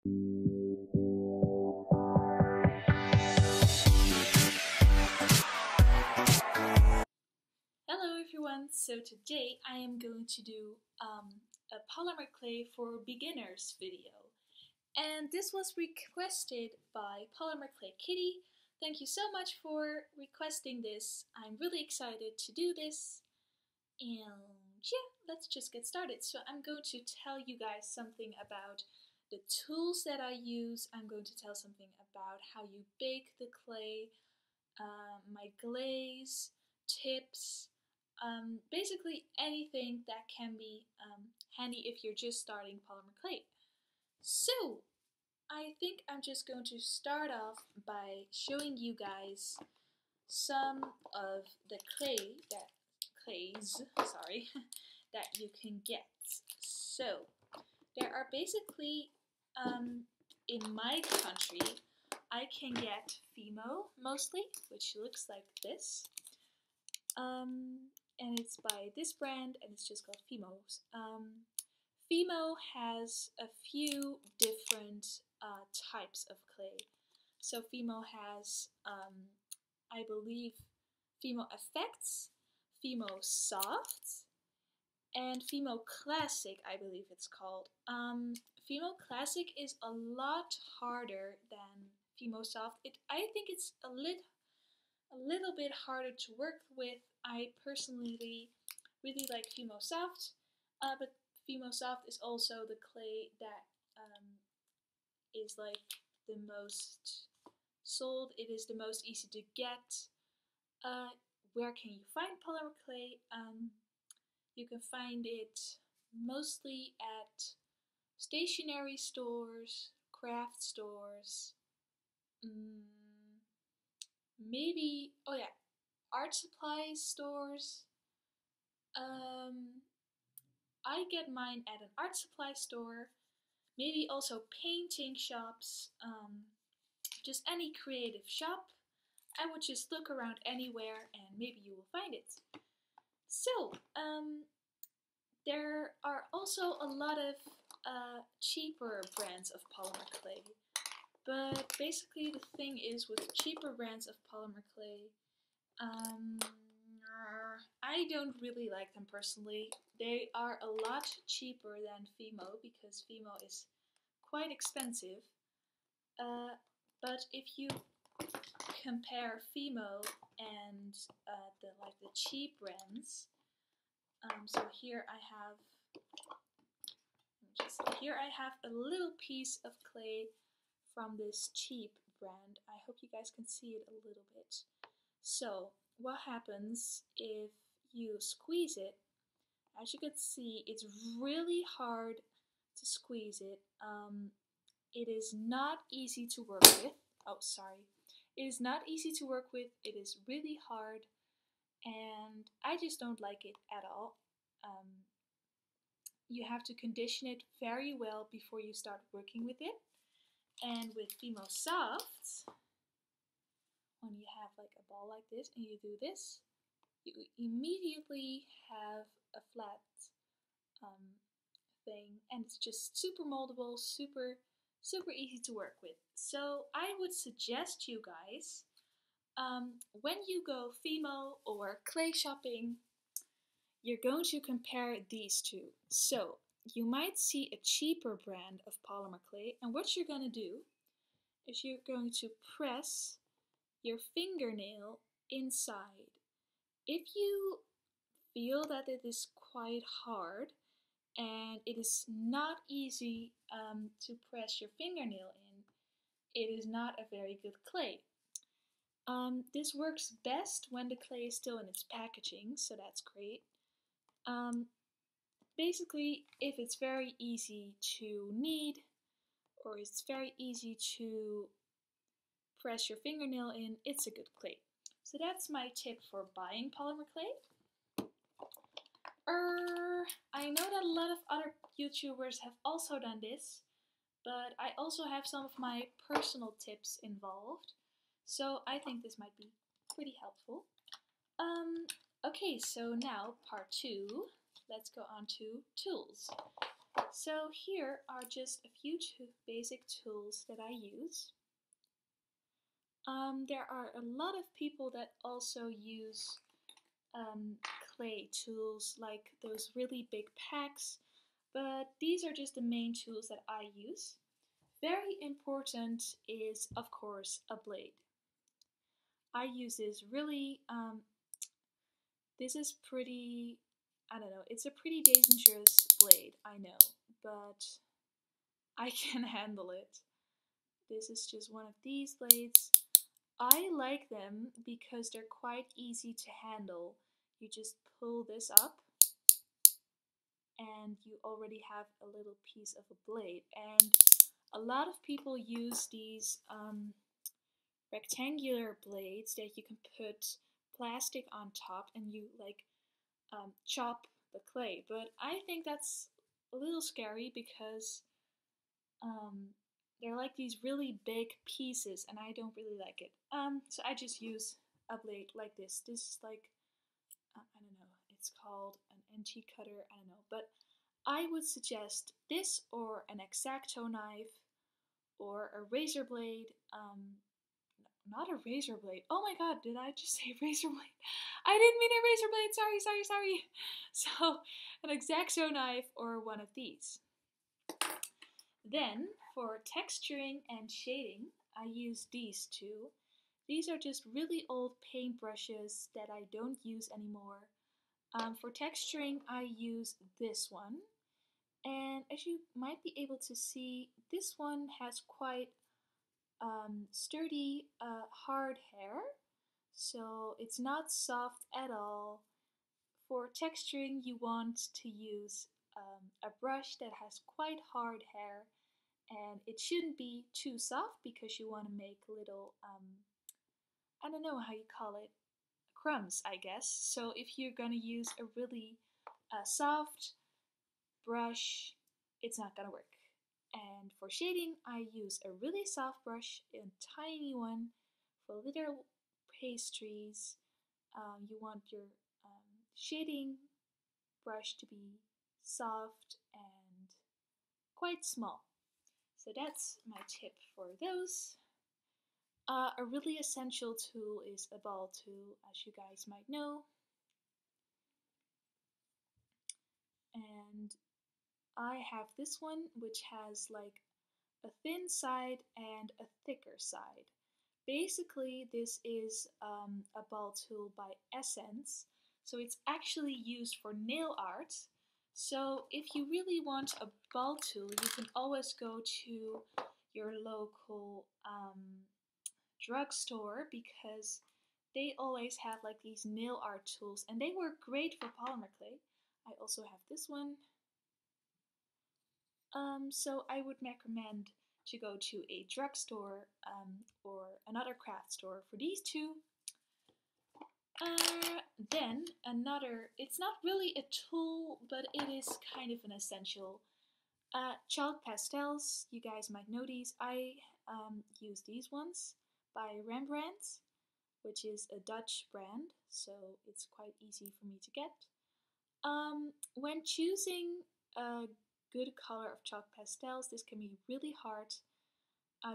Hello everyone, so today I am going to do a polymer clay for beginners video. And this was requested by Polymer Clay Kitty. Thank you so much for requesting this. I'm really excited to do this. And yeah, let's just get started. So I'm going to tell you guys something about the tools that I use. I'm going to tell something about how you bake the clay, my glaze, tips, basically anything that can be handy if you're just starting polymer clay. So I think I'm just going to start off by showing you guys some of the clays that you can get. So there are basically in my country I can get Fimo mostly, which looks like this. And it's by this brand, and it's just called Fimo's. Fimo has a few different types of clay. So Fimo has, I believe, Fimo Effects, Fimo Soft, and Fimo Classic, I believe it's called. Fimo Classic is a lot harder than Fimo Soft. I think it's a little bit harder to work with. I personally really like Fimo Soft, but Fimo Soft is also the clay that is like the most sold. It is the most easy to get. Where can you find polymer clay? You can find it mostly at stationery stores, craft stores, maybe, oh yeah, art supplies stores. I get mine at an art supply store, maybe also painting shops, just any creative shop. I would just look around anywhere and maybe you will find it. So, there are also a lot of cheaper brands of polymer clay. But basically the thing is with cheaper brands of polymer clay, I don't really like them personally. They are a lot cheaper than Fimo because Fimo is quite expensive. But if you compare Fimo and the cheap brands, so here I have a little piece of clay from this cheap brand. I hope you guys can see it a little bit. So what happens if you squeeze it? As you can see, it's really hard to squeeze it. It is not easy to work with. Oh, sorry. It is not easy to work with. It is really hard, and I just don't like it at all. You have to condition it very well before you start working with it. And with Fimo Soft, when you have like a ball like this and you do this, you immediately have a flat thing, and it's just super moldable, super easy to work with. So I would suggest you guys, when you go Fimo or clay shopping, you're going to compare these two. So you might see a cheaper brand of polymer clay, and what you're going to do is you're going to press your fingernail inside. If you feel that it is quite hard and it is not easy to press your fingernail in, it is not a very good clay. This works best when the clay is still in its packaging, so that's great. Basically, if it's very easy to knead, or it's very easy to press your fingernail in, it's a good clay. So that's my tip for buying polymer clay. I know that a lot of other YouTubers have also done this, but I also have some of my personal tips involved, so I think this might be pretty helpful. Okay, so now part 2, let's go on to tools. So here are just a few basic tools that I use. There are a lot of people that also use clay tools, like those really big packs, but these are just the main tools that I use. Very important is, of course, a blade. I use this is pretty, I don't know, it's a pretty dangerous blade, I know, but I can handle it. This is just one of these blades. I like them because they're quite easy to handle. You just pull this up and you already have a little piece of a blade. And a lot of people use these rectangular blades that you can put plastic on top and you like chop the clay. But I think that's a little scary because they're like these really big pieces and I don't really like it. So I just use a blade like this. This is like, I don't know, it's called an NT cutter, I don't know. But I would suggest this or an X-OXO knife or a razor blade. Not a razor blade. Oh my god, did I just say razor blade? I didn't mean a razor blade, sorry. So, an X-OXO knife or one of these. Then, for texturing and shading, I use these two. These are just really old paintbrushes that I don't use anymore. For texturing, I use this one. And as you might be able to see, this one has quite sturdy, hard hair. So it's not soft at all. For texturing, you want to use a brush that has quite hard hair. And it shouldn't be too soft because you want to make little, I don't know how you call it, crumbs, I guess. So if you're gonna use a really soft brush, it's not gonna work. And for shading, I use a really soft brush, a tiny one for little pastries. You want your shading brush to be soft and quite small. So that's my tip for those. A really essential tool is a ball tool, as you guys might know. And I have this one which has like a thin side and a thicker side. Basically, this is a ball tool by Essence, so it's actually used for nail art. So if you really want a ball tool, you can always go to your local drugstore because they always have like these nail art tools and they work great for polymer clay. I also have this one. So I would recommend to go to a drugstore or another craft store for these two. Then another, it's not really a tool, but it is kind of an essential. Chalk pastels, you guys might know these. I use these ones by Rembrandt, which is a Dutch brand, so it's quite easy for me to get. When choosing a good color of chalk pastels, this can be really hard.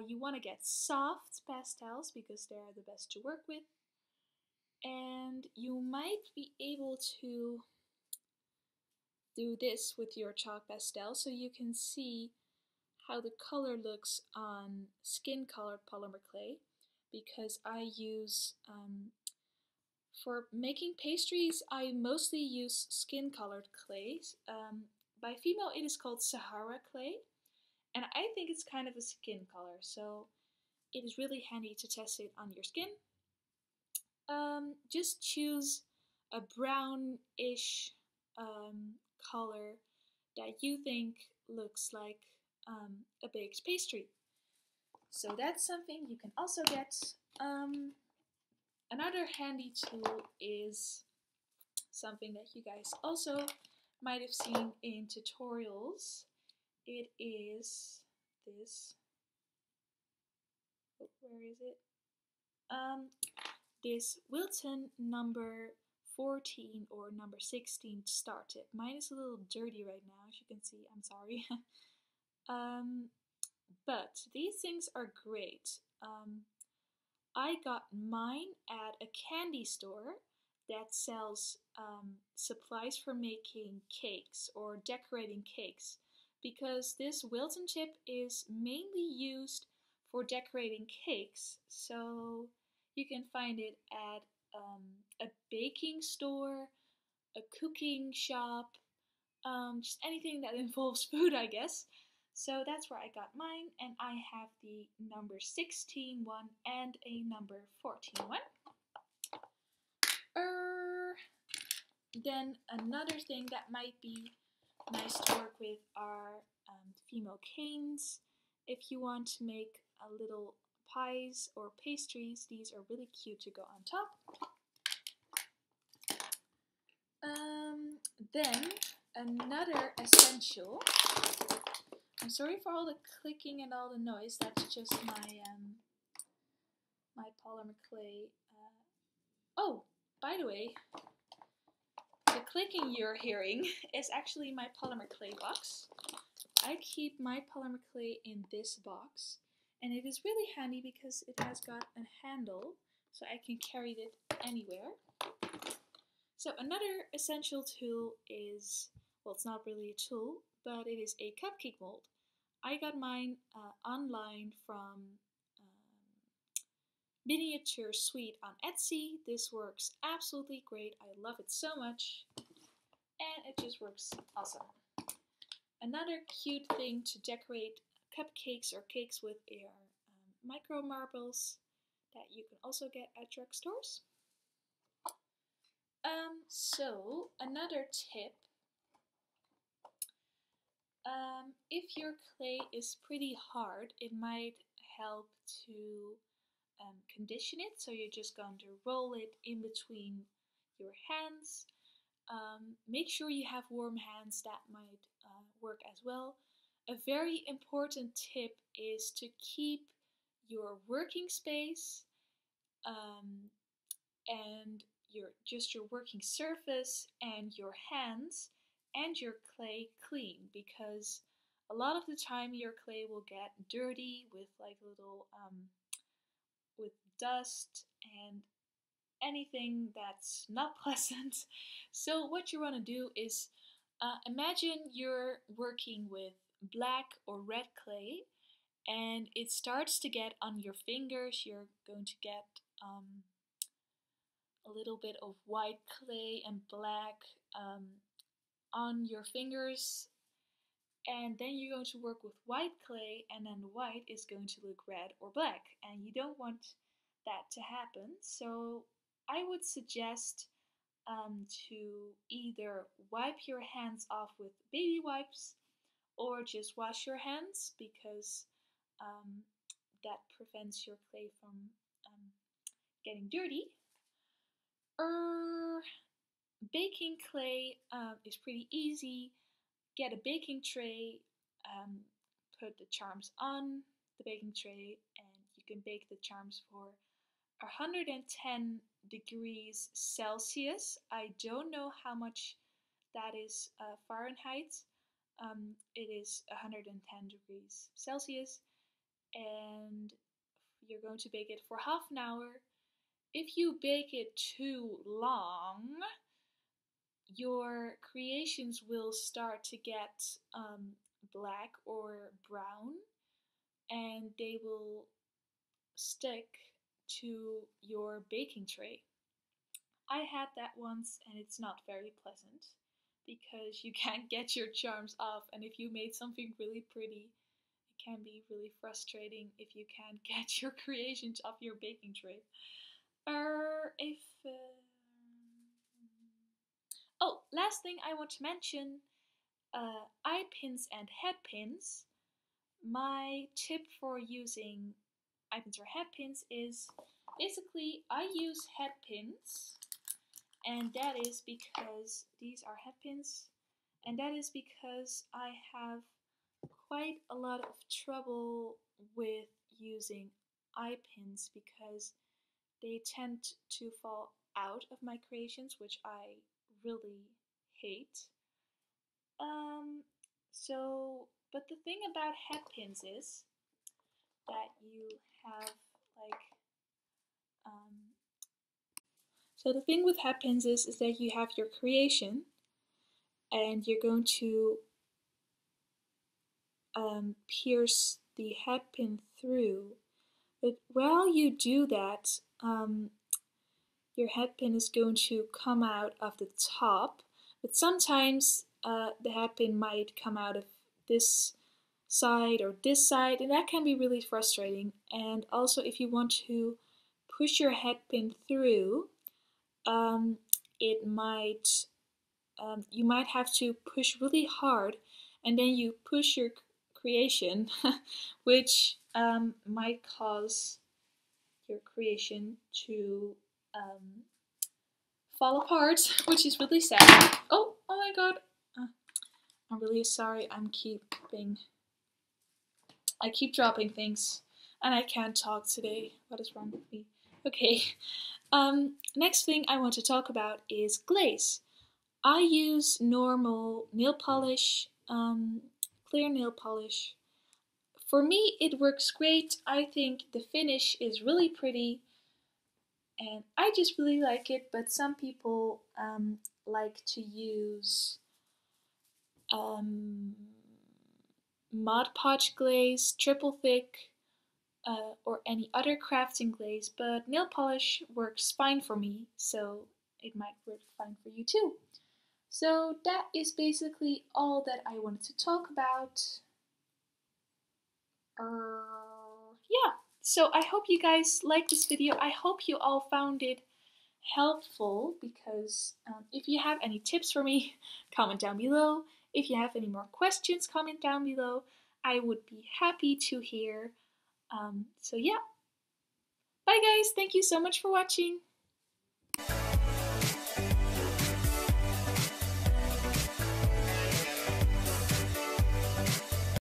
You want to get soft pastels because they're the best to work with. And you might be able to do this with your chalk pastel so you can see how the color looks on skin colored polymer clay, because I use for making pastries I mostly use skin colored clays. By female it is called Sahara clay, and I think it's kind of a skin color, so it is really handy to test it on your skin. Just choose a brownish color that you think looks like a baked pastry. So that's something you can also get. Another handy tool is something that you guys also might have seen in tutorials. It is this. Oh, where is it? This Wilton number 14 or number 16 star tip. Mine is a little dirty right now, as you can see. I'm sorry. But these things are great. I got mine at a candy store that sells supplies for making cakes or decorating cakes, because this Wilton tip is mainly used for decorating cakes. So you can find it at a baking store, a cooking shop, just anything that involves food, I guess. So that's where I got mine, and I have the number 16 one and a number 14 one. Then another thing that might be nice to work with are Fimo canes. If you want to make a little pies or pastries, these are really cute to go on top. Then another essential. I'm sorry for all the clicking and all the noise. That's just my my polymer clay. Oh, by the way, the clicking you're hearing is actually my polymer clay box. I keep my polymer clay in this box, and it is really handy because it has got a handle, so I can carry it anywhere. So another essential tool is, well, it's not really a tool, but it is a cupcake mold. I got mine online from Miniature Sweet on Etsy. This works absolutely great. I love it so much, and it just works awesome. Another cute thing to decorate cupcakes or cakes with are micro marbles that you can also get at drugstores. So another tip, if your clay is pretty hard, it might help to condition it. So you're just going to roll it in between your hands. Make sure you have warm hands, that might work as well. A very important tip is to keep your working space and your working surface and your hands and your clay clean, because a lot of the time your clay will get dirty with like little with dust and anything that's not pleasant. So what you want to do is imagine you're working with black or red clay and it starts to get on your fingers. You're going to get a little bit of white clay and black on your fingers, and then you're going to work with white clay, and then the white is going to look red or black, and you don't want that to happen. So I would suggest to either wipe your hands off with baby wipes or just wash your hands, because that prevents your clay from getting dirty. Baking clay is pretty easy. Get a baking tray, put the charms on the baking tray, and you can bake the charms for 110 degrees Celsius. I don't know how much that is Fahrenheit. It is 110 degrees Celsius, and you're going to bake it for half an hour. If you bake it too long, your creations will start to get black or brown, and they will stick to your baking tray. I had that once, and it's not very pleasant because you can't get your charms off, and if you made something really pretty, it can be really frustrating if you can't get your creations off your baking tray. Oh, last thing I want to mention, eye pins and head pins. My tip for using eye pins or head pins is basically I use head pins, and that is because these are head pins, and that is because I have quite a lot of trouble with using eye pins because they tend to fall out of my creations, which I really hate. But the thing about hat pins is that you have like, um, so the thing with hat pins is that you have your creation and you're going to pierce the hat pin through. But while you do that, your hat pin is going to come out of the top, but sometimes the hat pin might come out of this side or this side, and that can be really frustrating. And also, if you want to push your hat pin through, it might you might have to push really hard, and then you push your creation, which might cause your creation to fall apart, which is really sad. Oh my god. I'm really sorry. I keep dropping things, and I can't talk today. What is wrong with me? Okay. Next thing I want to talk about is glaze. I use normal nail polish, clear nail polish. For me, it works great. I think the finish is really pretty, and I just really like it. But some people like to use Mod Podge glaze, triple thick, or any other crafting glaze, but nail polish works fine for me, so it might work fine for you too. So that is basically all that I wanted to talk about. Yeah, so I hope you guys liked this video. I hope you all found it helpful, because if you have any tips for me, comment down below. If you have any more questions, comment down below. I would be happy to hear. So yeah. Bye guys, thank you so much for watching.